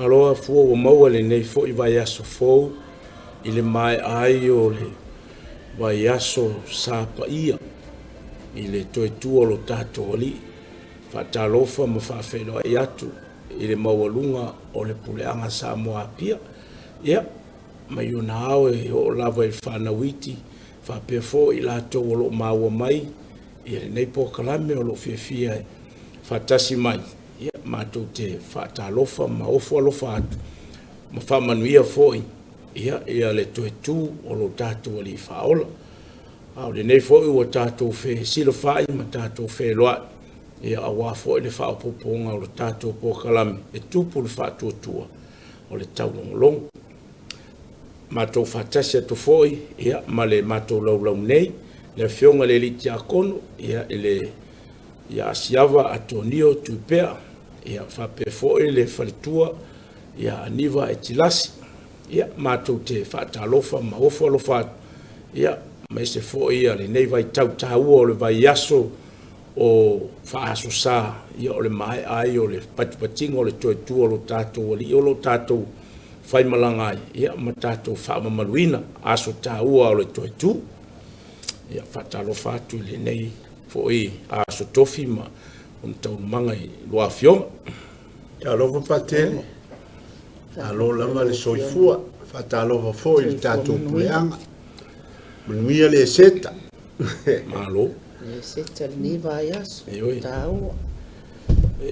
Taloa fua o maua le nei fo I vai aso fou I le mai ai o le vai aso sapa ia I le toe tua lo tato ali whaatalofa ma whaafelo ai atu I le maualunga o le puleanga sa moa pia ia mai o na au e o lava I whanawiti whaapea fo I lato o lo maua mai I le nei po kalame o lo fiafia e whaatasi mai ia mātou te whaatalofa ma ofo alofa atu ma whamanuia foi ia le toe tū o lo tātou ali whaola au le nei foi o tātou whe silo whai ma tātou whe loa ia awa foi le whaopoponga o lo tātou po kalame e tūpu le whaatuatua o le taulongolong mātou whaatasi atu foi ia ma le mātou laulau nei le whionga le liti a kono ia ia asiava atonio tupea ia whape foi le whalitua ia aniva e tilasi ia mātou te whaatalofa ma ofo alofa ia mai se foi ia le nei vai tau tāua o le vai aso o whaaso sā ia o le mai ai o le patipatinga o le toe tua o lo tātou ali o lo tātou whai malanga ai ia ma tātou whaamamaluina aso tāua o le toe tu ia whaatalofa atu le nei foi aso tofi ma un tau mangai loa fionga. Ya lova patele. Alo lama le soifua. Fata lova foi le tatou puleanga. Manuia le seta. Malo. Le seta ni vai aso. Tau.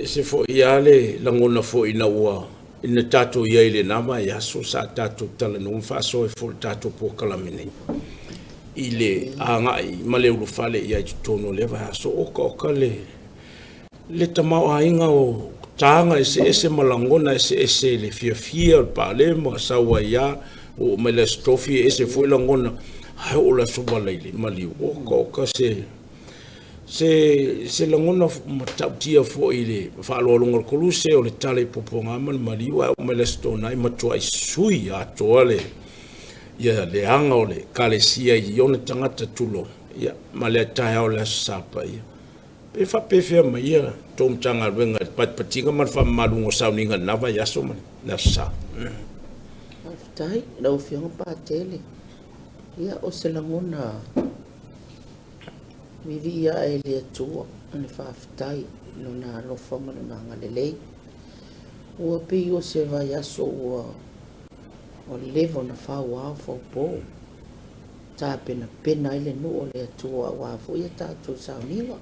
Se foi ale langona foi na ua. Ina tatou ia ile nama ya so sa tatou tala no fa so e for tatou po kalamine. Ile angai male ulu fale ia tono leva so oka le tamau ainga o tanga ese malangona ese le fia pale mo sawa ia o mele stofi ese foi langona ai o la soba leile mali oka se langona matautia fo ile fa lo longo koluse o le tale poponga man mali wa o mele stona i matua sui a toale ia le anga o le kalesia I ona tangata tulo ia ma le tae o le sapa ia pe fa pe fea ma ia tom tanga wenga patinga man fa malungo sauninga nava ia so man na sa tai la o fiona pa tele ia o se langona mi via e le tua ane fa tai no na lo fa ma na ngalele o pe o se vai aso o levo na fa wa fo po ta pena ile no o le tua wa fo ia ta tu sa niwa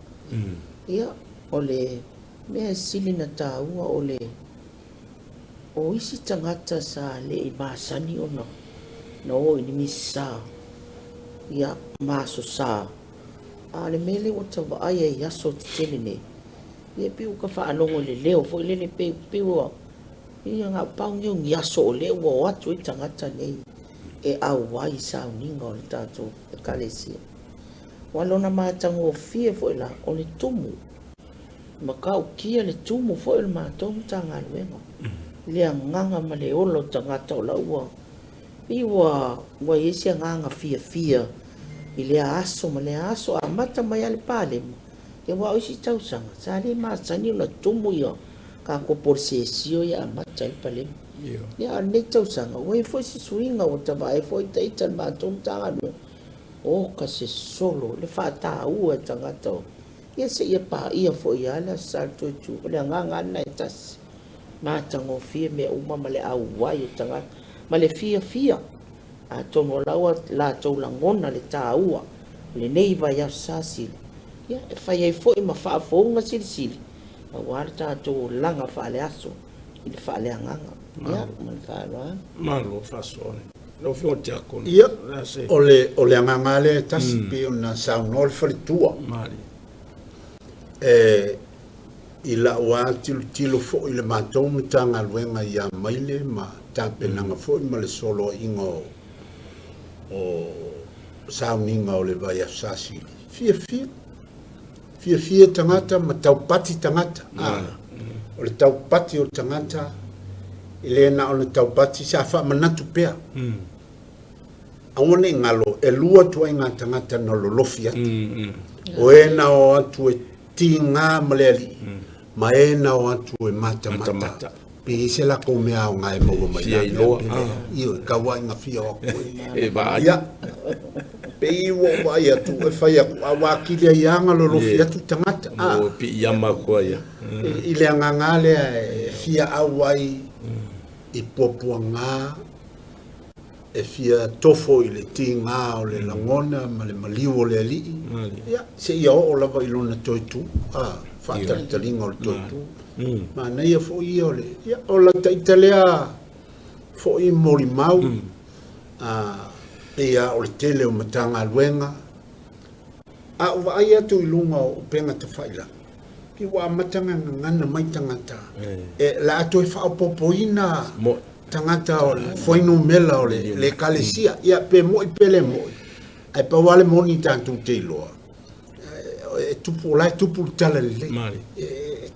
ia o le me silina ta ua o le o isi tangata sa le masani o no ni misa ia maso sa a le mele o ta va ai ia so tele ne ia piu ka fa alongo le leo fo le piu ia nga pau ngi aso le wo atu I tangata nei e au wai sa ninga o le tatou e kalesia walona matango fie fo la o le tumu makau kia le tumu fo le matou tanga luenga le nganga ma le olo tangata o la ua iwa wa ese nganga fia I le aso ma le aso a mata mai ale pale ke wa isi tau sanga sa le masani o la tumu ia ka ko por se sio ya mata pale ya ne tau sanga we fo si swinga o tava e fo tai tan ma tum tanga o ka se solo le fata u tanga to ya se ya pa ia fo ya la salto tu le nganga na tas ma tango fie me uma male au wai tanga male fia a tomo lawa la to langona le taua le neiva ya sasi ya fa ia fo ma fa fo nga sili warta to langa fa le aso il fa le nganga ya man fa lo malo fa so lo fo ti akon ia ole nganga le taspi ona sa no fritua mali ila wa tilo fo ile matou tanga luenga ia maile ma tapenanga fo ma le solo ingo o sauninga o le vai asasi fia tangata ma taupati tangata o le taupati o tangata ile na o le taupati sa fa manatu pea aone ngalo e lua tua inga tangata no lo lofia o ena o atu e tinga maleli ma ena o atu e mata pe se la ko me au ngai mo mai Fia i loa, io ka wa nga fia o ko e vai. ya pe i wo wa ya tu e fa ya wa ki le yanga lo fia tu tangata Mo pi yama ko ia. i le ngangale fia awai i popuanga e fia tofo i le tinga o le langona ma le maliu o le ali ya se ia o lava i lona toitu fa talinga o le toitu ma nei e fo i o le ya o la taitalea fo i mori mau e a o le tele o matanga luenga o vai atu i lunga o penga te whaila ki wa matanga ngana mai tangata e la atu e wha popoina tangata o le whainu mela o le kalesia ia pe moi pele moi ai pa wale moni tantu te iloa e tupu lai tupu tala le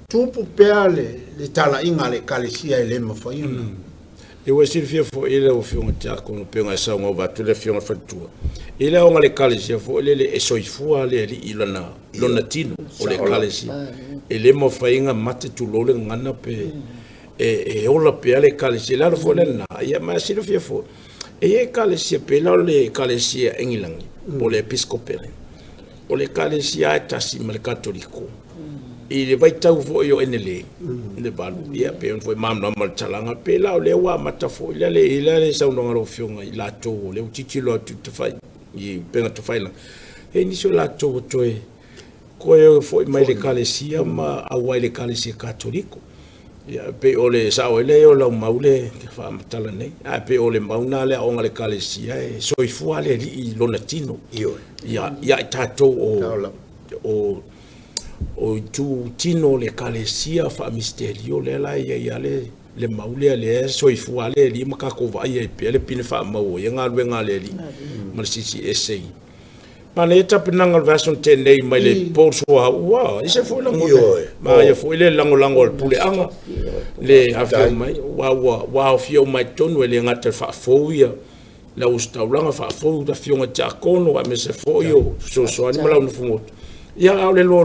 tupu pea le tala inga le kalesia e le mawhaina e wa silfia fo ele o fionga tako no penga sa ngo ba tu le fionga fatua ele o ngale kalesia fo ele e soifua le ilana lona tino o le kalesia ele mawhainga mate tu lole ngana pe e ola pe le kalesia la fo le na ia ma silfia fo e kalesia pe la le kalesia engilangi o le episcopale o le kalesia e tasi ma le katoliko i le vai tau fo yo enele ne balu ia pe on foi mam no mal talanga pe la o le wa mata fo ile le sa no ngaro fionga i la to le utitilo tu te fai i penga te fai la e ni so la to toe ko e foi mai le kalesia ma a wai le kalesia katoliko ia pe o le sa o le o la maule ke fa matala nei a pe o le mauna le o ngale kalesia e so i fu ale i lonatino ia tato o tu tino le kalesia fa misterio le la ia le maule le so i fu ale li maka ko vai e pe le pine fa mau e nga le li mal sisi essay mana e tapinanga version 10 nei mai le porso wa ise fu la ngole ma ia fu le lango le pule anga le afio mai wa afio mai tonu le ngata fa foia la ustaulanga fa fo da fionga takono a me se fo yo so ani mala no fumo ia le lo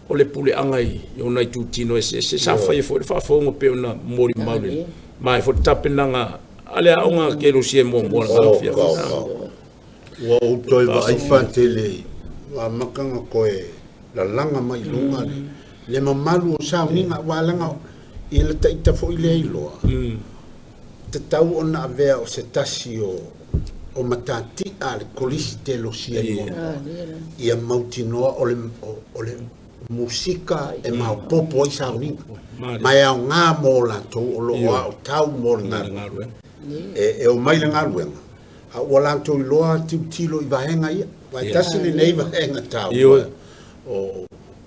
o le pule anga i yo nai tu tino se sa fa fo ngo pe ona mori maule mai fo tapinanga ale aunga ke lo sie mo la fia wa o toi va ai fa tele wa makanga ko e la langa mai lunga le mamalu sa ninga wa langa i le taita fo ile iloa te tau ona avea o se tasi o matati a le kolisi te lo sia ia mautinoa o le musika e mau popo i sa ninga mai au ngā mō la tō o lo o tau mō ngā e o mai le ngā ruenga a wala to loa tilo i vahenga ia vai tasi le nei vahenga tau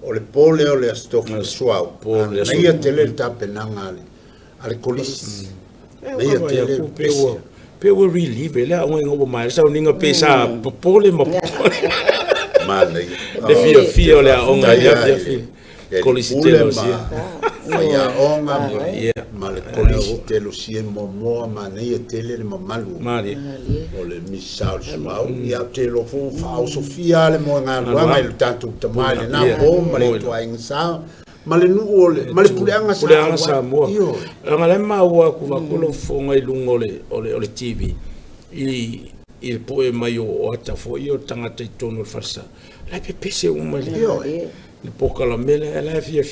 o le pole o le astofa suau nei ia tele tapenanga ale kolisi nei ia tele pe we relieve le o ngo mai sa ninga pesa pole mo malai le fio le o nga ia kolisi telo sia ia onga ma le kolisi telo sia mo ma nei ia tele le mamalu o le misal suau ia telo fo fa sofia le mo nga nga le tanto tamale na bo ma le toaing sa ma le nu ole ma le puleanga sa mo nga le ma wa ku va ko fo nga ilungo le TV il poe mai o ata fo io tangata i tono farsa la pepese uma le poka la mele la fia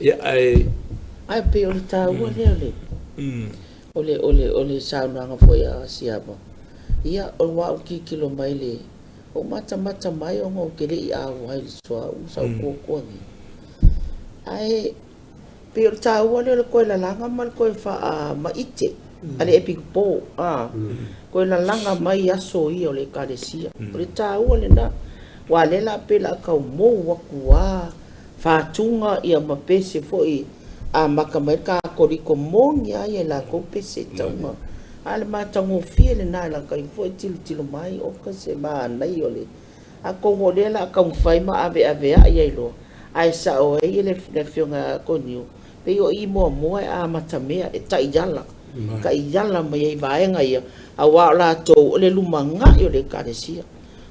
ia ai pe o ta ole sa na nga fo ya siapa ia o wa ki kilo mai le o mata mai o ngo kele i a wa so sa ko ni ai pe o ta le ko la langa mal ko fa ma ite ale epic po ko la langa mai aso i o le kalesia o le ta le na wa le la pe la ka mo wa kuwa fa tunga ia ma pese fo i a makameka ko ri ko monia ia la ko pese tama ale matango fiele na la ka fo tilo mai o ka se ba nai ole a ko ngole la ka fai ma ave ia lo ai sa o e le fionga ko niu pe o i mo a matamea e tai yala ka yala mai vai nga ia a wa la to le lumanga yo le kalesia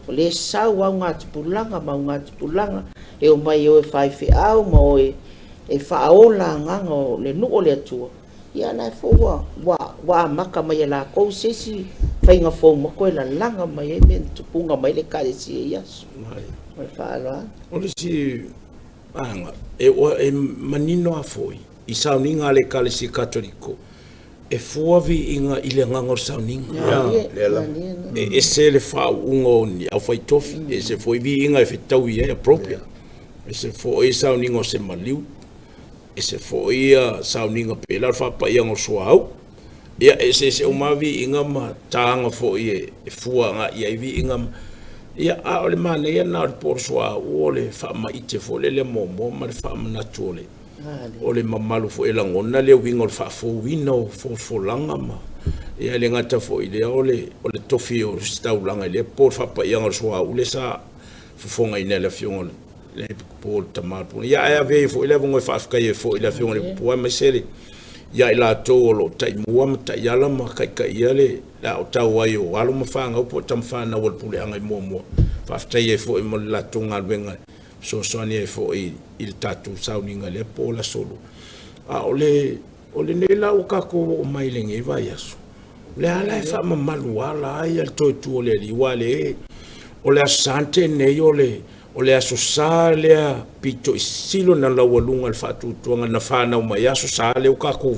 o le sa wa nga tupulanga ma nga tupulanga e o mai o 5 au mo e whaola nganga le nuo le atua. Ia nai fōua, wa maka mai la kou sesi, whainga fōu mako e la langa mai e men tupunga mai le kare si e yasu. Mai whaaloa. Ole si, anga, e manino a fōi, i sauninga le kare si katoliko, e fōavi inga i le ngangor sauninga. E se le whao ungo ni au whai tofi, e se fōi vi inga e whetau i e appropriate. E se fōi sauninga o se maliu, e se foia sauninga pela fa pa ia ngo soau ia e se umavi inga ma tanga foi e fua nga ia vi inga ia a ole mane ia na por soa ole fa ma ite fo le momo ma fa ma natole ole mamalu fo ela ngona le wingo fa fo wino fo langa ma ia le ngata fo ile ole tofi o sta ulanga le por fa pa ia ngo soa ule sa fo fonga ina le fiong le por tamapu ya ya ve fo ile bongo fa ka ye fo ile fiong le po ma sele ya ila to lo tai mua ma tai ala ma kai ya le la o tau ai o alu ma fa nga po tam fa na wol pule anga mo fa fa ye fo mo la tonga venga so ni fo il tatu sauninga le po la solo a ole ne la o ka ko o mai le nge va yaso le ala fa ma maluala ai al to tu le li wale ole asante ne yole o le aso salea pito isilo na lawa lunga al fatu tuanga na fana uma yaso sale o kaku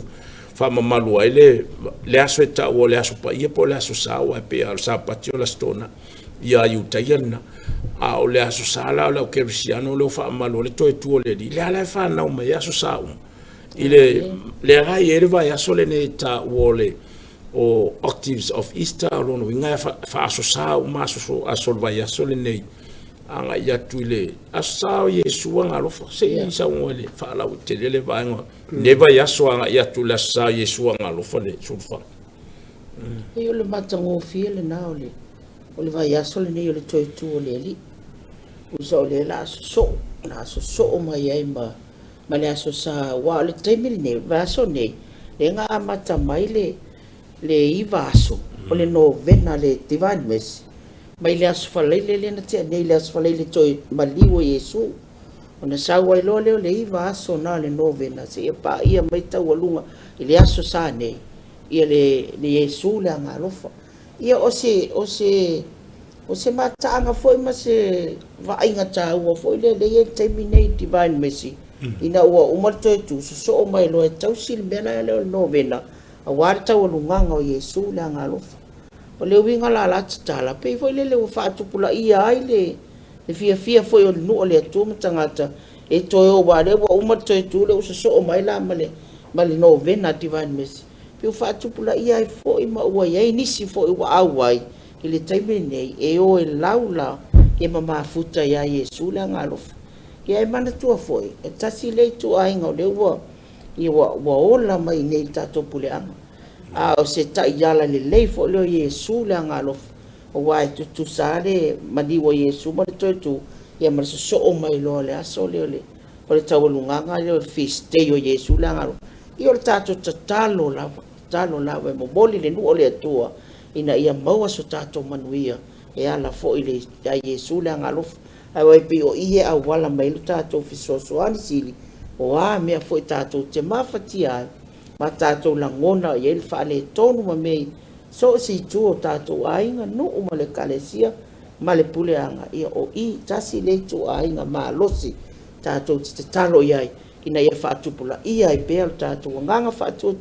fa mamalu ai le aso eta o le aso pa ia po le aso sawa pe al sapatio la stona ia yutayana a o le aso sala o ke cristiano le fa malu le to tu le di le ala fa na uma yaso sawa ile le rai erva yaso le ne ta wole o octaves of Easter lo no inga fa aso sawa ma aso va yaso le nei anga ya tuile asao Yesu nga lo se isa ngole fa la utele va ngo neva ya so anga ya tula sa Yesu nga lo fa le sulfa e le matango fiele na ole va ya so le ne le toi tu ole li usa ole la so ma ya ma le aso sa wa le temil ne va so ne le nga mata mai le i vaso ole no vena le divine mercy mai le aso falele na te nei le aso falele toi maliwo Yesu ona sawa lo le iva aso na le novena se pa ia mai tau alunga ile aso sa nei ia le Yesu le ngalofa ia o se matanga foi ma se va inga tau foi le terminate divine mercy ina o malto tu so mai lo tau sil bena le novena a warta o lunga o Yesu le ngalofa o le winga la tala pe foi le fa tupula ia ai le fia foi o no le tu mtangata e to o wa le o ma to tu le so mai la male no vena divine mercy pe fa tupula ia ai foi ma o ia nisi foi wa awai ile taime nei e o laula e mama futa ya Yesu la ngalof ia e mana tu foi e tasi le tu ai ngo le wa ola mai nei tato pule anga o se ta yala le fo le Yesu le ngalof o wai tu sale madi wo Yesu ma tu ia ma so o mai lo le aso le o le tawalunga le feast day o Yesu le ngalof i o tato talo la mo boli le no le tua ina ia maua so tato manuia e ala fo ile ya Yesu le ngalof ai wai pe o ie a wala mai lo tato fisoso ani sili o a me fo tato te mafatia ma tato la ngona ye fa le tonu ma me so si tu tato ainga no o male kalesia male puleanga ia o I tasi le tu ainga ma losi tato te talo yai ina ye fa tu pula ia i pe tato nganga fa tu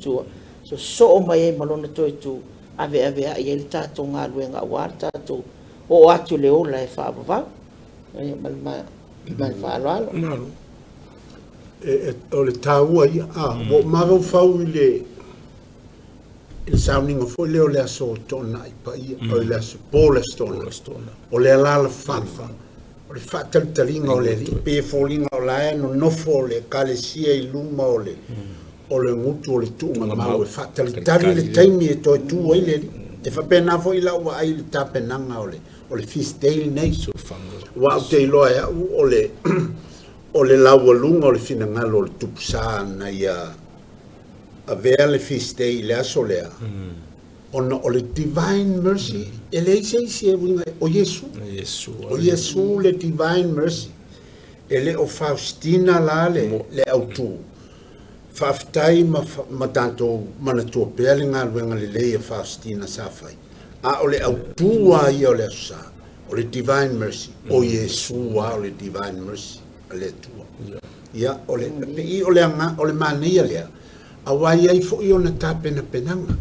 so mai malona to tu ave ye tato nga luenga war tato o atu le ola e fa va mal fa lo o le taua ia o maro fau ile sounding of le ole aso tona i pa ia o le aso pola stona o le ala fanfa o le fatal talinga o le pe folinga o la no fo le kalesia i luma o le ngutu o le tunga ma o fatal tali le taimi e to tu ile e fa pena fo ila wa ai tapenanga o le feast day nei so fanga wa te lo o le laua lunga o le finangalo o le tupusa na ia a vea le feast day le aso lea o le divine mercy e le ise o Yesu le divine mercy ele o Faustina la le autu faafetai ma tatou manatua pea le galuega lelei a Faustina sa fai a o le autua ia o le asosa o le divine mercy o Iesua o le divine mercy a le atua ia o le pei o le manaia lea auai ai foʻi ona tapenapenaga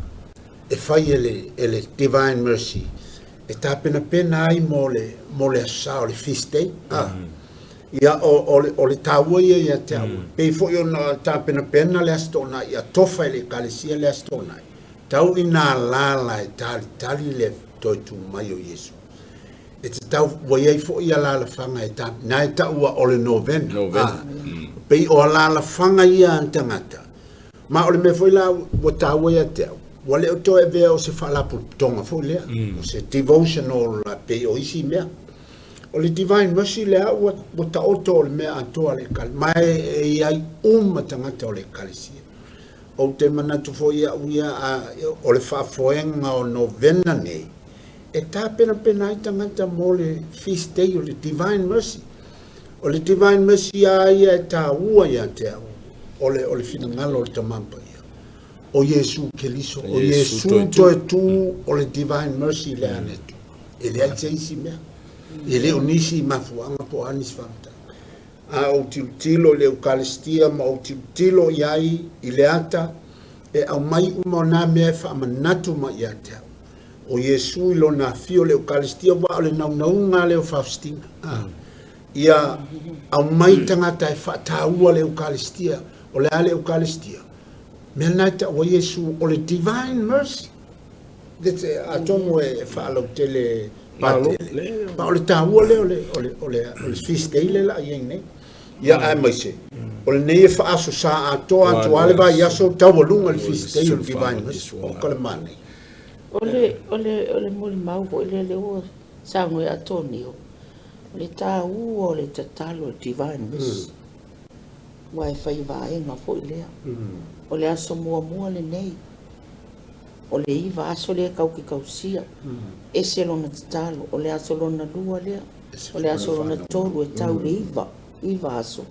e fai ele divine mercy e tapenapena ai mo le asosa o le feast day ia o le tāua ia te au. Pei foʻi ona tapenapena le astona ia tofa i le ekalesia le astona. Tau i nā lala e talitali le toitu mai o Iesu. E te tau wai ai foʻi a lalafanga e na e taʻua o le novena. Pei o a lalafanga ia an tangata. Ma o le mea foʻi la ua tāua ia te au. Ua le o toe vea o se whaalaputonga foʻi lea. O se devotional la pei o isi mea. O le divine mercy lea ua taoto o le mea atoa le kale. Mai e ai tangata o le kalesia. O te manatu foʻi aʻu ia o le whaafoenga o novena nei. E tāpena ai tangata mo le feast day o le divine mercy. O le divine mercy a ia e tāua ia te au. O le finangalo o le tamampa ia. O Iesu Keliso. O Iesu toe tu o le divine mercy lea netu. E lea te isi mea. E leo nisi mafuanga po anis famta. A o tilo le Eukaristia ma o tilo iai i le ata e au mai uma na mea fa manatu ma ia te au. O Iesu ilo na fio le Eukaristia wa o le naunaunga le o Faustina. Ia au mai tangata e whataua le Eukaristia o le ale Eukaristia. Mea naita o Iesu o le divine mercy. Dete a tomo e whaalau tele pa o le tāua le o le feast day le la iei nei. Ia ai mai se. O le nei e whaaso sa atoa atoa le vai aso taualunga le feast day o le divine mercy. O ka le manei. O le muli mau o le o sango e atoni o. O le tāua o le tatalo o divine mercy. Wa e whai vaenga fo i lea. O le aso mua le nei. O le iwa aso lea kauki kausia. E se lona tatalo. O le aso lona lua lea. O le aso lona tolu e tau le iwa aso.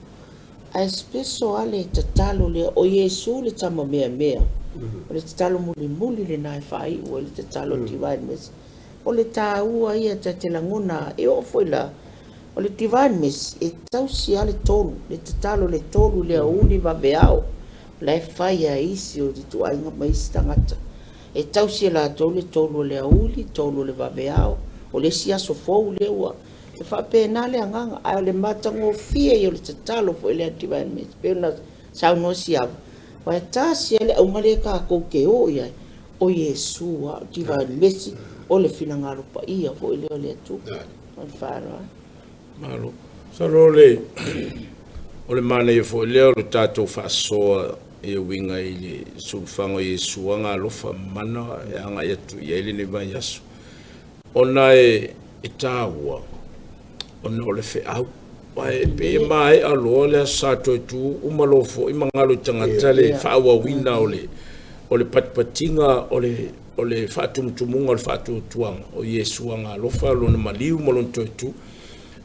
A espeso ale tatalo lea o Iesu le tama mea. O le tatalo muli le nai whai o le tatalo divine mercy. O le tāua ia te langona e o foi la. O le divine mercy e tau si ale tolu. Le tatalo le tolu lea uli vaveao. La e whai a isi o te tuainga maisi tangata. E tau si la tolu le auli, tolu le vaveao, o le si aso fou le ua. E whapena le anganga, ai o le matango fie i o le tatalo fo ele divine mercy. Pero na sau no si avu. Wa e ta si ele au male ka kouke o iai, o Iesu a divine mercy, o le finangaro pa ia fo ele o le atu. O le whara. Malo. Sa role, o le mane e fo ele o le tatou whaasoa, e winga i le sulfango Iesu anga lofa mana e anga etu i ele ne vai aso. Ona e tāua, ona o le fe au. Wae pe mai aloa le sato tu umalofo i mangalo tangata le whaawa wina o le patipatinga o le whaatumutumunga o le whaatutuanga o Iesu anga lofa lona maliu malonto tu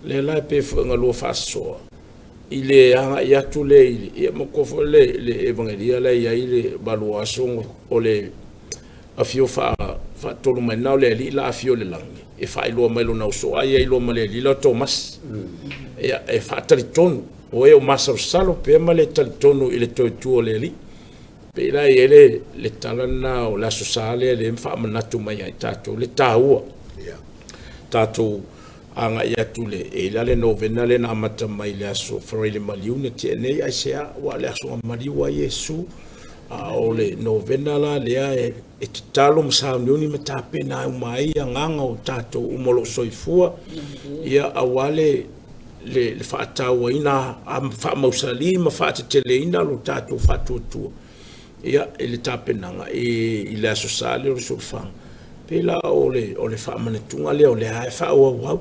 le lai pe whaanga loa whaasoa. I le hanga i atu le i makofo le evangelia le i le balua asongo o le afio wha tolu mai nao le li la afio le langi e wha iloa mai lona uso ai e iloa mai le li la Thomas e wha talitonu o e o masa salo pe ma le talitonu i le toi tuo le li pe la i le talana o la sosale le wha manatu mai ai tatou le tāua tatou anga ia tule e la le novena le na mata mai le aso farele maliune te nei ai sea wa le aso maliu a Iesu o le novena la lea e te talo msauniuni me tapena au mai a nganga o tatou umolo soifua ia awale le whaataua ina a whaamausali ma whaatetele ina lo tatou whaatuatua ia e le tapenanga i le aso sale o le sulfanga pela o le whaamanetunga lea o le hae whaauau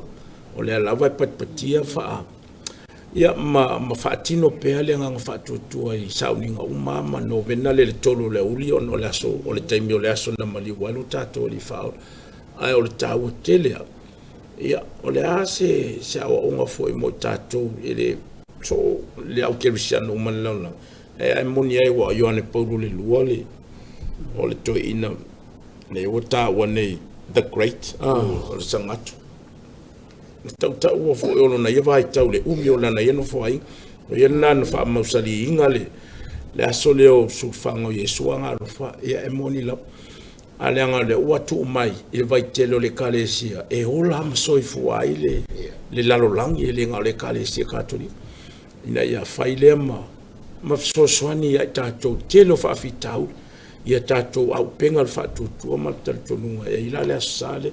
o le lava e patipatia wha ia ma whaatino pea le nganga whaatuatua i sauninga uma ma novena le tolu le uli o le aso o le taimi o le aso na mali walu tato li whao ai o le tāua telea ia o le ase se awa unga foi mo tato so le au ke visiano manlona ai moni ai wa Ioane Paulo le lua le o le toi ina le wata wane the great o le sangatu tau o fo o lona ia vai tau le umi o lana ia no fo ai o ia nana fa mausali inga le aso leo su fango Yesu anga lo fa ia e moni la ale anga le watu mai e vai telo le kalesia e ola masoi fu ai le lalo langi le nga le kalesia katoli ina ia faile ma fsoswani ia tatou telo fa fitau ia tatou au penga le fa tutu ma tatou ia ila le asale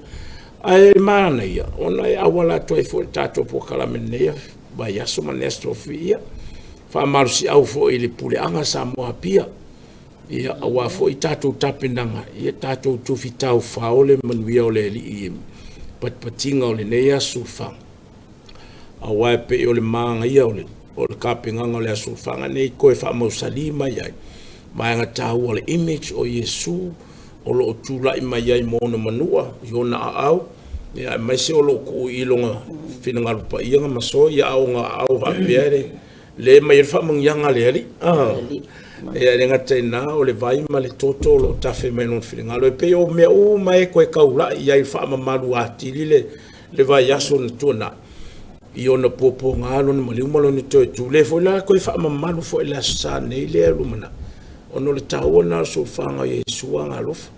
ai mana ia ona ia wala toi fo tatou po kala menea ba ia so manestrofia fa marsi au fo ile pule anga sa mo apia ia awa fo i tatou tapinanga ia tatou tu fitau faole manuia ole li patinga ole neia sufa awa pe ole manga ia ole kapinga ole sufanga nei ko fa mo salima ia mai nga tau ole image o Yesu o lo tula i mai ai mo na manua yona au ia mai se o lo ku ilonga finanga pa ia nga maso ia au nga au apiere le mai fa mong yanga le ali e renga tena o le vai ma le toto lo tafe mai non finanga lo pe o me o mai ko e kaula ia i fa ma malu atili le vai aso na tona io na popo ngalo na mali umalo ni to tu le fo la ko fa ma malu fo la sa nei le lumana ono le tau na so fanga Yesu nga lof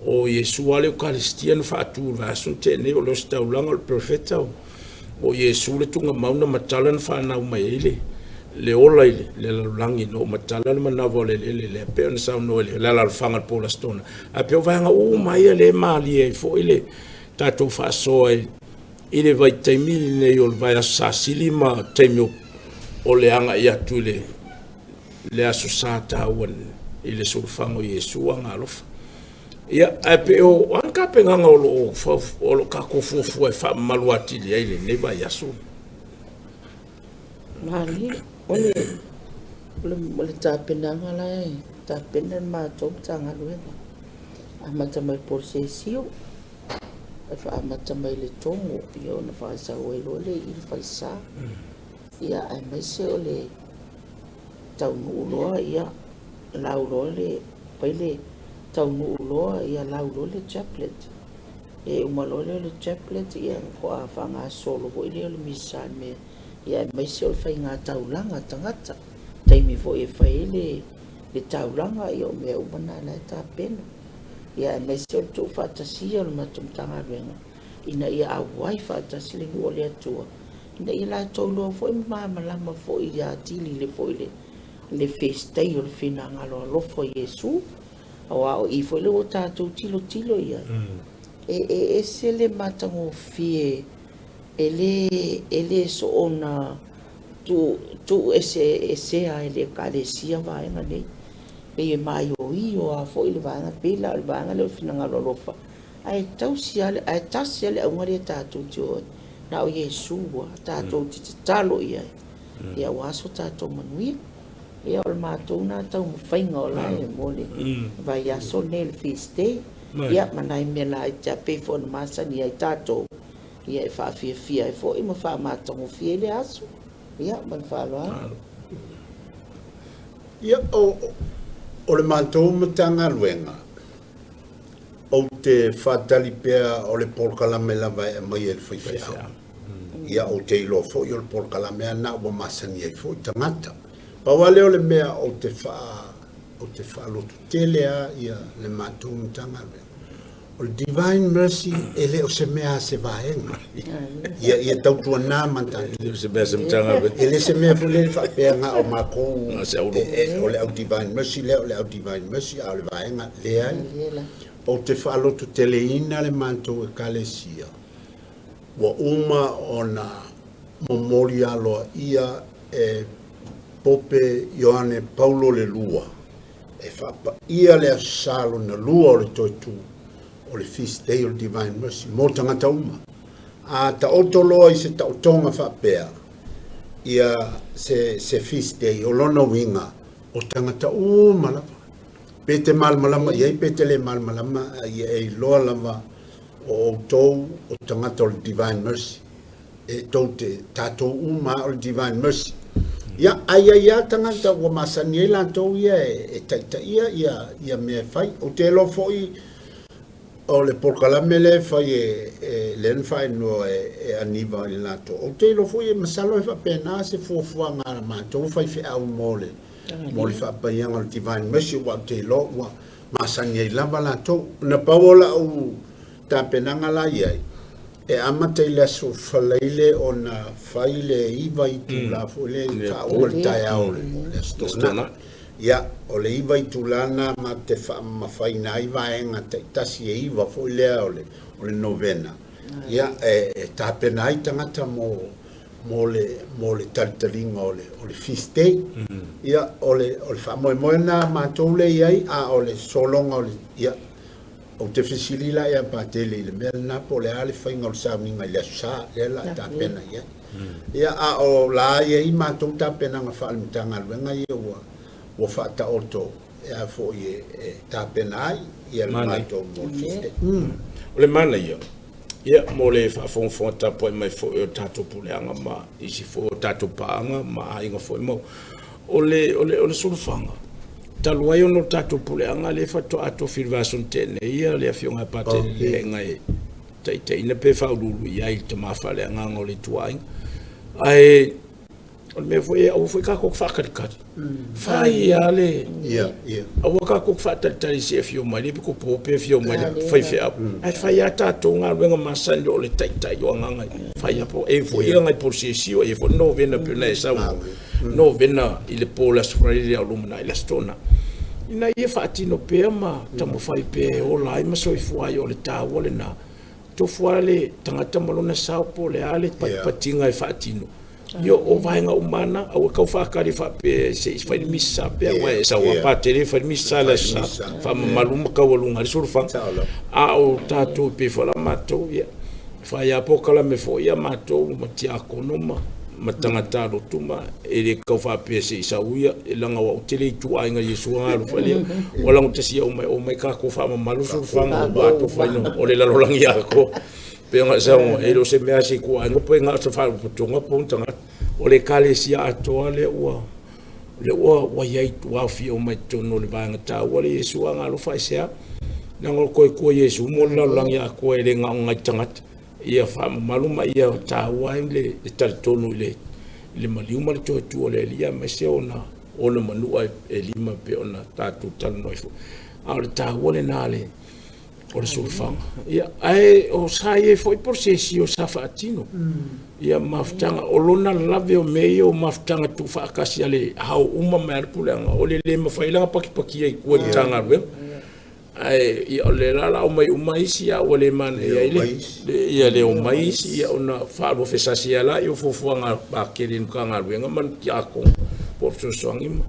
o Yesu ale Eucharistia fa tu va sunte ne o lo sta ulanga o profeta o Yesu le tunga mauna matalan fa na umaile le ola ile le langi no matala le manavo le pe on sa no le la fanga po la stona a pe va nga o mai le mali e fo ile tato fa so ile vai taimili ne yo vai sa silima taimio o le anga ia tu le asosata won ile so fango Yesu nga lof ia a pe o an ka pe nga o lo ka ko fu fa maluati le ile ne vai aso mali ole tapinanga lai tapinan ma top tanga luenga amata mai posesio fa amata mai le tongo yo na fa sa welo le il fa sa ia ai mai se ole tau no lo ia laulo le pele tau no lo ia laulo le chaplet e umalo le chaplet ia ko fa nga solo ko ile le misan me ia mai se fa nga taulanga tangata taimi fo e faile le taulanga io me umana la ta pena ia mai se tu fa tasia le matum tanga venga ina ia a wifi tasile no le tua ina ia la tolo fo ma malama fo ia tili le fo le festa io le fina ngalo lo fo Yesu o i fo le ota tu tilo ia e se le matango fie ele so ona tu ese a ele kalesia vai na nei pe mai o io a fo ile vai na pela le vai na le fina ngalo lo fa ai tausiale ai tasiale a ngare ta tu jo na o Yesu ta tu talo ia ia waso ta to manui ia o matuna ta mo fainga o la e mole vai a so nel fiste ia manai me la ta pe fo na masa ni ai tato ia e fa fia e fo i mo fa matongo fie le aso ia man fa lo ia o le mantou matanga luenga o te fatali pea o le polkalame lava e mai e whaiwhia ia o te ilo fo i o le polkalame ana o masani e fo i tangata pa wale o le mea o te wha lotu telea ia le mantou matanga luenga o le divine mercy e le o se mea se vaenga ia tautua nā mantani se mea se mtanga e le se mea fule whapea ngā o makou o le au divine mercy le o le au divine mercy a o le vaenga le ai o te whaalotu teleina le mantou e kalesia wa uma o na momori aloa ia e pope Ioane Paulo le lua e whapa ia le asalo na lua o le toitu o le feast day o le divine mercy mo tangata uma a ta otoloa i se ta otonga whapea ia se feast day o lona winga o tangata uma lava pete malmalama iai pete le malmalama ia e loa lava o tou o tangata o le divine mercy e tou te tatou uma o le divine mercy ia ia tangata ua masani ai latou ia e taʻitaʻia ia mea fai o te lo foʻi o le polokalame le fai e len fainoa e aniva i latou o te lo foʻi e masalo e faapena se fuafuaga a matou fai feʻau mo le faapaiaga o le divine mercy ua o te lo ua masani ai lava latou na pau o laʻu tapenaga lai ai e amata i le aso falaile ona fai le iva i tula fo le kaua le taeao le stona ia o le iva i tulana ma te faamafaina ai vaega taʻitasi e iva foʻi lea o le novena ia e tapena ai tagata mo le talitaliga o le feast day ia o le faamoemoe na matou lei ai a o le sologa o le ia o te fesili la ia patele le mea na po le ale whainga o le sauniga i le asusa lea la tapena ia ia a o la ia i matou tapena nga whaalimutanga luenga ia ua whaataoto ia fo i tapena ai ia le matou mo fiste o le mana ia mo le whaafonga tapo e mai fo e o tatou puleanga ma isi fo tatou paanga ma ainga fo e mau o le sulufanga taluai ono tatou puleanga le fato ato filvason tene ia le afionga pate le ngai taiteina pe faululu ia i te mafaleanga o le tuainga ai o me foi o foi ka ko whakarikari fai ale o ka ko whataritari se fio mai le ko pope fio mai fai fea ai fai ata tonga luenga masani o le taitai o nganga fai apo e foi ngai por se sio e foi no vena pena esa no vena ile pola sfraile o lumina ile stona ina ia fatino pe ma tamo fai pe o lai ma so fuai o le tawo le na to fuale tangata malona sao po le ale patinga e fatino yo o vainga umana au ka fakari fa pe se fai missa pe wa sa wa patere fai missa la sa fa maluma ka walunga surfa a o tato pe fola mato ya fa ya pokala me fo ya mato matia konoma matangata lo tuma ele ka fa pe se sa uya langa wa tele tu ainga yesu nga lo fale wala ngutesi o mai ka ko fa malu surfa ba to fa no o le la lo langia ko pe nga sa e lo se me asi ko ainga pe nga sa fa putunga puntanga o le kalesia atoa le ua wa yai tua fi o mai tono le vanga ta o le yesu nga lo fa sia na ngol ko yesu mo la langia ko ele nga nga tangat ia fa maluma ia ta wa le tal tono le maliuma le tu o le lia me se ona manu e lima pe ona ta tu tal noifo a le ta o le nale o le sulfanga ia ai o sai e foi por se si o safatino ia maftanga o lona lave o meio maftanga tu fa kasi ale hau uma mer pulanga o le mafailanga paki ai ko tanga we ai ia le la o mai uma isi ia o le man ia le o mai isi ia ona fa lo fesasi ala io fofuanga pa kelin kanga we man ki ako por so songima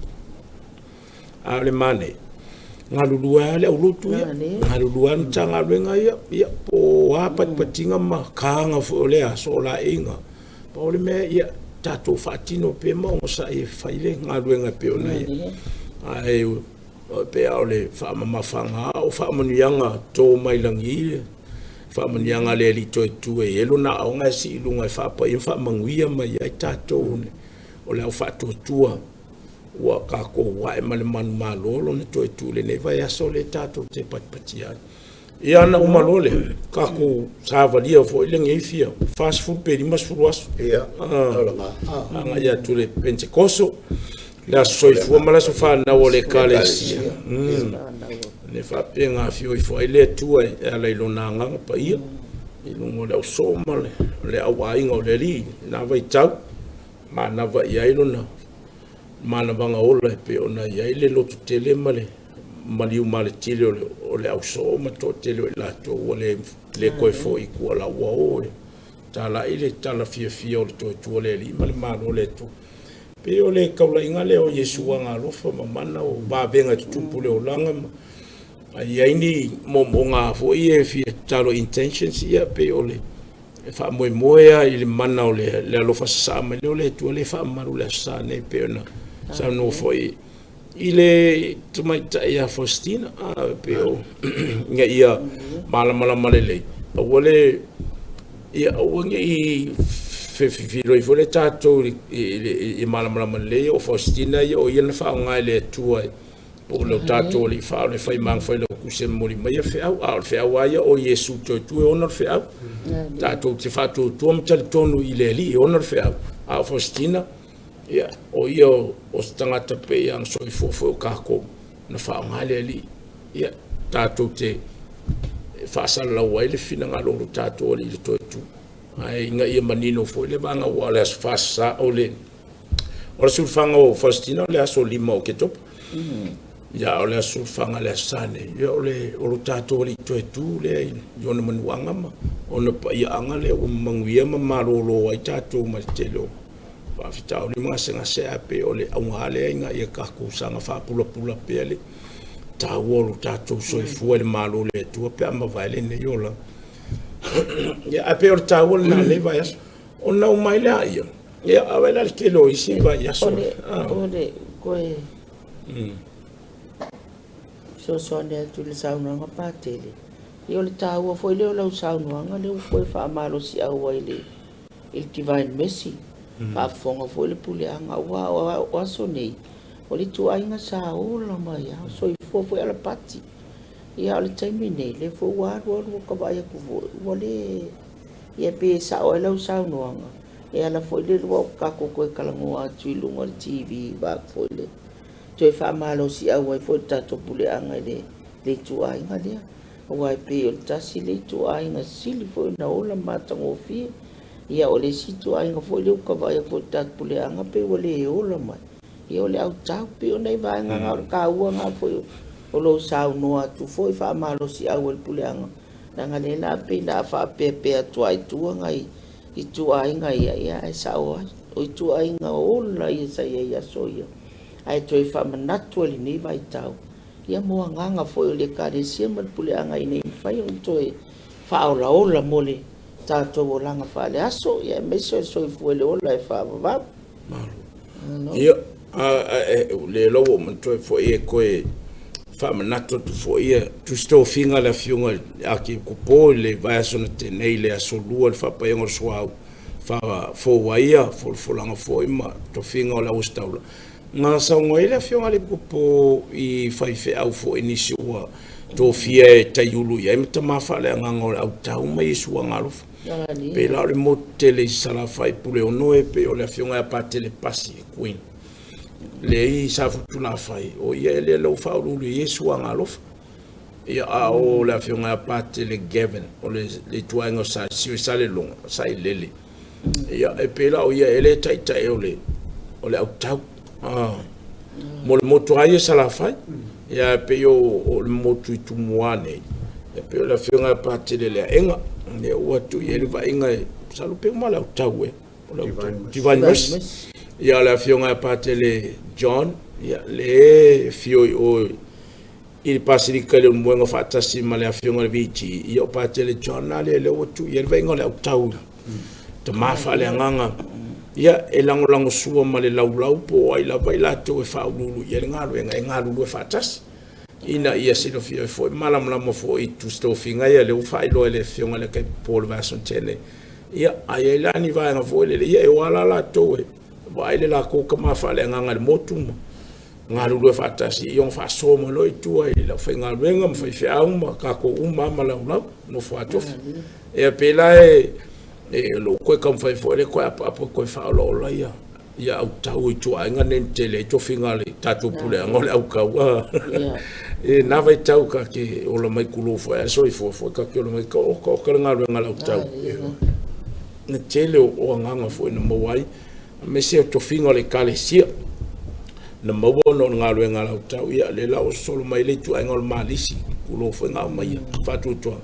a le mane ngalulua le ulutu ia ngalulua tanga lenga ia po apa patinga ma kanga fo le so la inga po le me ia tato fatino pe mo sa e faile ngaluenga pe ona ia ai pe ole fa mama fanga o fa manianga to mai langi fa manianga le li to tu e lo na nga si lunga fa pa fa manguia mai ai tato o le fa to tua wa ka ko wa e male man malolo ne to tu le ne vai aso le tato te patia ia na o malole ka ko sa valia fo ile ngi fia fast food pe mas fuas ia nga ya tu le pentecoso la so fu mala so fa na o le kalesia ne fa penga fio fo ile tu ala ilona nga pa ia ilungo le so male le awai ngo le li na vai tau ma na vai ia ilona mana vanga ola pe ona ia ile lotu tele male maliu male tele o le auso ma to tele la to ole le ko fo i ko la wa o tala ile tala fia o to to le li male ma ole to pe ole kaula inga le o yesu nga lo fo mana o ba benga tupu le o langa ai ai mo nga fo i fia talo intentions ia pe ole fa moia ile mana ole le lo fa sa ma le ole to le fa maru le sa ne pe ona sa no foi ile tuma ia Faustina peo nga ia mala malele ole ia o ngi fefifilo i fole tātou i malamalama le o Faustina i o iana whaonga le tua po leo tātou li whao le whai mang whai lau kuse mori mai a whiau a le whiau aia o Yesu toi tue ona le whiau tātou te whātou tua mtali tonu i le li ona le whiau a Faustina ia o ia o tangata pe yang soi fofo o kako na whaonga le li ia tātou te whaasala lau ai le whina ngā loro tātou li le toi tu ai nga ia manino foi le vanga o le fasa o le sulfanga o Faustina le aso lima o ketop ya o le sulfanga le sane ya o le o tato li tu le yo no manuanga ma ona pa ia anga le o manguia ma malolo ai tato ma telo fa fita o lima senga se ape o le anga le nga ia ka ku sanga fa pula pe le ta o tato so fu le malo le tu pe ma vai ne yo la ya ape o tawol na le vayas o na mai la ia ya avela el kilo isi vayas ole koe so ne tu le sauna nga patele yo le tawo foi le o sauna nga le koe fa malo si au ile il divine messi fa fonga foi le pule anga wa so nei o le tu ai nga sa o la mai so foi ala pati ia le taimine le fo wa ka ba ya ku vo le ia pe sa o le sa no nga ia la fo le ro ka ko kala ngo a tu lu ngol tv ba fo le toi fa malo si a wa fo ta to pule anga le tu ai nga le wa pe o ta si le tu ai nga si le fo na o la mata ngo fi ia o le si tu ai nga fo le ka ba ya fo ta pule anga pe o le o la mai ia o le au ta pe o nei va nga ka u nga fo o lo sau no atu foi fa malo si au el puleanga na ngale na pe na fa pepe atu ai tu ngai i tu ai ngai ia e sau o tu ai nga o la i sa ia soia ai tu fa manatu le ni vai tau ia mo nga foi le kare si mal puleanga i nei fai o tu fa o la mole ta to o langa fa le aso ia me so fu le o la fa va malo ia le lo mo tu foi e koe fa manato tu fo ia tu sto finga la fiunga aki ku po le vai sona te nei le asolua fa pa ngor swau fa fo waia fo langa fo ima to finga la ustaula nga sa ngoi la fiunga le ku po i fa fe au fo inisi wa to fia tayulu ya mta ma fa le nga ngor au tau mai suwa ngalo pe la le motele sala fa pule ono e pe o la fiunga pa tele pasi queen le sa futuna fai o ia le lo fa lu Yesu anga lof ia a o la fiona parte le Gavin o le tuanga sa si sa le long sa lele ia e pela o ia ele tai o le au mo le moto ai sa la fai ia pe yo o le moto tu moane e pe la fiona parte le enga ne o tu ia le va enga sa lo pe mal au tau e divine mercy ia la fiona parte le John ia le fio o il passi che un buon fatasi ma le fiona le vici io parte le John le o tu ia vengo le tau te ma fa le nganga ia e lango suo ma le lau po ai la vai la to e fa lulu ia ngalu e fatasi ina ia se lo fio foi malam fo i tu sto finga ia le fa lo le fiona le che Paul Vasson tene ia ai la ni va nga fo le ia e wala la to e vai le la ko kama fa le nganga le motu ngalu lo fatasi yon fa so mo lo tu ai la fa nga venga mo fa au ma ka ko uma ma la no fo atof e pela e lo ko kam fa fo le ko apo ko fa lo la ia au tau tu ai nga nen tele to finga le tatu pule ngole au ka e na vai tau ka ke o lo mai kulo fo so i fo ka ke lo mai ko nga ngala au tau ne tele o nganga fo no mo wai me se to finga le kalesia na mo no ngala au tau ia le la o solo mai le tu ai ngol malisi kulo fo nga mai fa tu to